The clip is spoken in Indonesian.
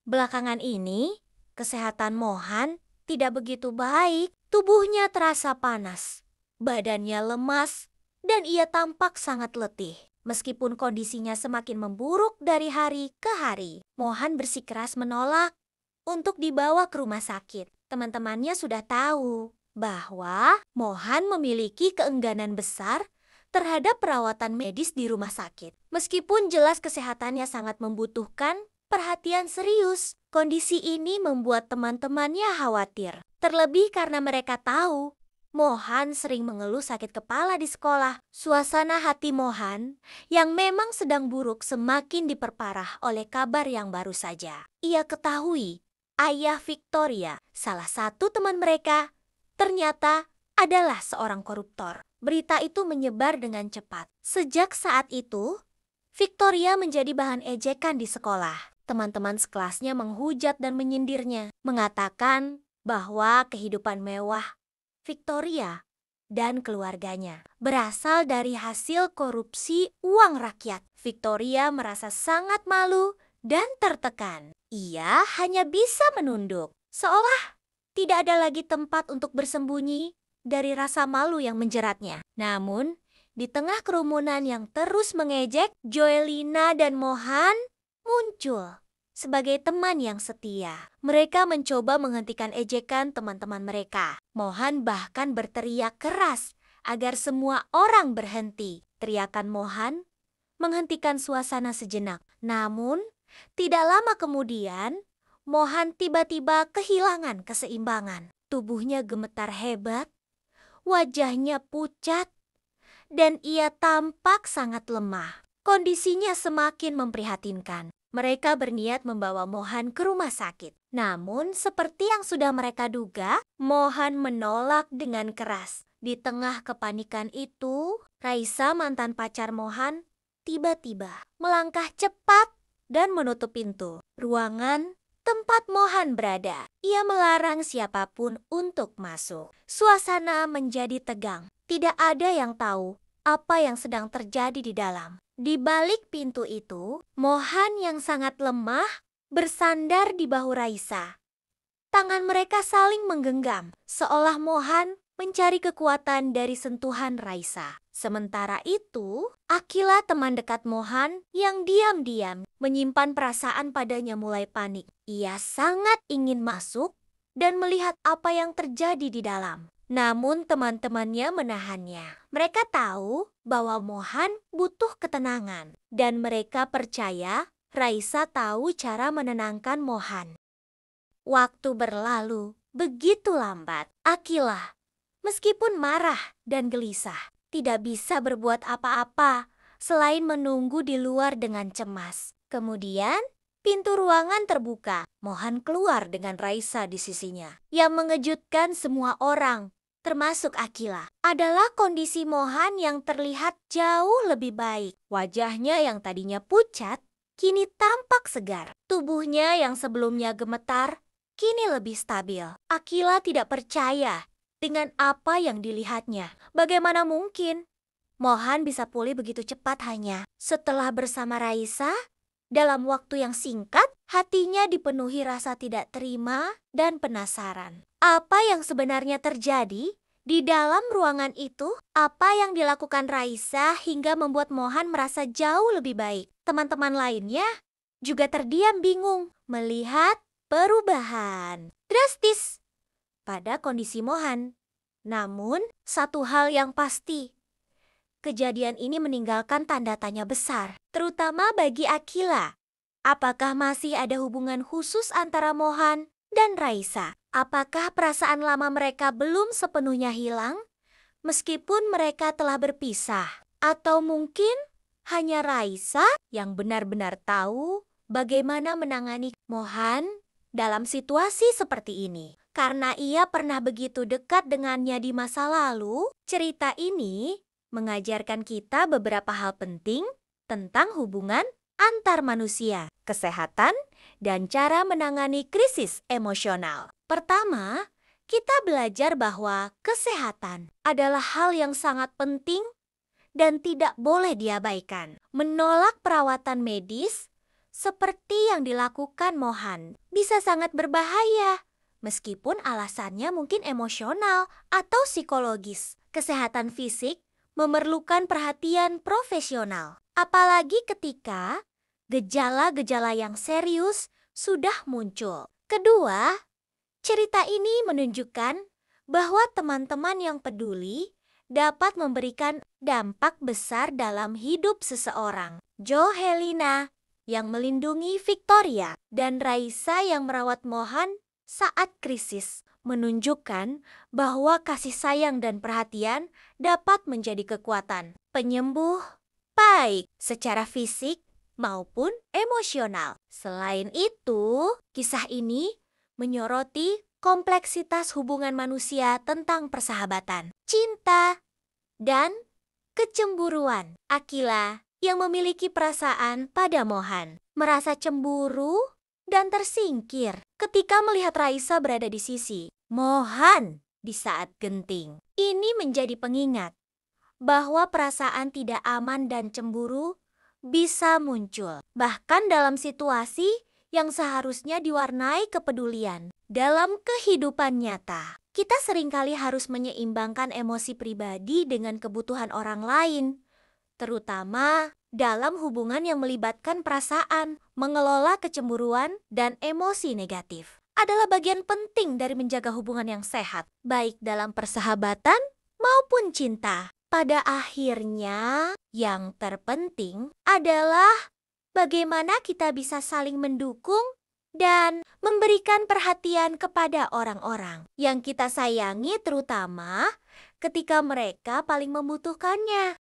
Belakangan ini, kesehatan Mohan tidak begitu baik. Tubuhnya terasa panas, badannya lemas, dan ia tampak sangat letih. Meskipun kondisinya semakin memburuk dari hari ke hari, Mohan bersikeras menolak untuk dibawa ke rumah sakit. Teman-temannya sudah tahu bahwa Mohan memiliki keengganan besar terhadap perawatan medis di rumah sakit. Meskipun jelas kesehatannya sangat membutuhkan perhatian serius, kondisi ini membuat teman-temannya khawatir. Terlebih karena mereka tahu Mohan sering mengeluh sakit kepala di sekolah. Suasana hati Mohan yang memang sedang buruk semakin diperparah oleh kabar yang baru saja. Ia ketahui ayah Victoria, salah satu teman mereka, ternyata adalah seorang koruptor. Berita itu menyebar dengan cepat. Sejak saat itu, Victoria menjadi bahan ejekan di sekolah. Teman-teman sekelasnya menghujat dan menyindirnya, mengatakan bahwa kehidupan mewah Victoria dan keluarganya berasal dari hasil korupsi uang rakyat. Victoria merasa sangat malu dan tertekan. Ia hanya bisa menunduk, seolah tidak ada lagi tempat untuk bersembunyi dari rasa malu yang menjeratnya. Namun, di tengah kerumunan yang terus mengejek, Joelina dan Mohan muncul sebagai teman yang setia. Mereka mencoba menghentikan ejekan teman-teman mereka. Mohan bahkan berteriak keras agar semua orang berhenti. Teriakan Mohan menghentikan suasana sejenak. Namun, tidak lama kemudian, Mohan tiba-tiba kehilangan keseimbangan. Tubuhnya gemetar hebat, wajahnya pucat, dan ia tampak sangat lemah. Kondisinya semakin memprihatinkan. Mereka berniat membawa Mohan ke rumah sakit. Namun, seperti yang sudah mereka duga, Mohan menolak dengan keras. Di tengah kepanikan itu, Raisa, mantan pacar Mohan, tiba-tiba melangkah cepat dan menutup pintu ruangan tempat Mohan berada. Ia melarang siapapun untuk masuk. Suasana menjadi tegang. Tidak ada yang tahu apa yang sedang terjadi di dalam. Di balik pintu itu, Mohan yang sangat lemah bersandar di bahu Raisa. Tangan mereka saling menggenggam, seolah Mohan mencari kekuatan dari sentuhan Raisa. Sementara itu, Akila, teman dekat Mohan yang diam-diam menyimpan perasaan padanya, mulai panik. Ia sangat ingin masuk dan melihat apa yang terjadi di dalam. Namun teman-temannya menahannya. Mereka tahu bahwa Mohan butuh ketenangan dan mereka percaya Raisa tahu cara menenangkan Mohan. Waktu berlalu begitu lambat. Akila, meskipun marah dan gelisah, tidak bisa berbuat apa-apa selain menunggu di luar dengan cemas. Kemudian, pintu ruangan terbuka. Mohan keluar dengan Raisa di sisinya. Yang mengejutkan semua orang, termasuk Akila, adalah kondisi Mohan yang terlihat jauh lebih baik. Wajahnya yang tadinya pucat, kini tampak segar. Tubuhnya yang sebelumnya gemetar, kini lebih stabil. Akila tidak percaya dengan apa yang dilihatnya. Bagaimana mungkin Mohan bisa pulih begitu cepat hanya setelah bersama Raisa? Dalam waktu yang singkat, hatinya dipenuhi rasa tidak terima dan penasaran. Apa yang sebenarnya terjadi di dalam ruangan itu? Apa yang dilakukan Raisa hingga membuat Mohan merasa jauh lebih baik? Teman-teman lainnya juga terdiam bingung melihat perubahan drastis pada kondisi Mohan. Namun, satu hal yang pasti, kejadian ini meninggalkan tanda tanya besar, terutama bagi Akila. Apakah masih ada hubungan khusus antara Mohan dan Raisa? Apakah perasaan lama mereka belum sepenuhnya hilang meskipun mereka telah berpisah? Atau mungkin hanya Raisa yang benar-benar tahu bagaimana menangani Mohan dalam situasi seperti ini? Karena ia pernah begitu dekat dengannya di masa lalu, cerita ini mengajarkan kita beberapa hal penting tentang hubungan antar manusia, kesehatan, dan cara menangani krisis emosional. Pertama, kita belajar bahwa kesehatan adalah hal yang sangat penting dan tidak boleh diabaikan. Menolak perawatan medis seperti yang dilakukan Mohan, bisa sangat berbahaya. Meskipun alasannya mungkin emosional atau psikologis, kesehatan fisik memerlukan perhatian profesional. Apalagi ketika gejala-gejala yang serius sudah muncul. Kedua, cerita ini menunjukkan bahwa teman-teman yang peduli dapat memberikan dampak besar dalam hidup seseorang. Jo Helena yang melindungi Victoria dan Raisa yang merawat Mohan saat krisis menunjukkan bahwa kasih sayang dan perhatian dapat menjadi kekuatan penyembuh baik secara fisik maupun emosional. Selain itu, kisah ini menyoroti kompleksitas hubungan manusia tentang persahabatan, cinta, dan kecemburuan. Akila yang memiliki perasaan pada Mohan merasa cemburu dan tersingkir ketika melihat Raisa berada di sisi Mohan di saat genting. Ini menjadi pengingat bahwa perasaan tidak aman dan cemburu bisa muncul, bahkan dalam situasi yang seharusnya diwarnai kepedulian. Dalam kehidupan nyata, kita seringkali harus menyeimbangkan emosi pribadi dengan kebutuhan orang lain, terutama dalam hubungan yang melibatkan perasaan. Mengelola kecemburuan dan emosi negatif adalah bagian penting dari menjaga hubungan yang sehat, baik dalam persahabatan maupun cinta. Pada akhirnya, yang terpenting adalah bagaimana kita bisa saling mendukung dan memberikan perhatian kepada orang-orang yang kita sayangi, terutama ketika mereka paling membutuhkannya.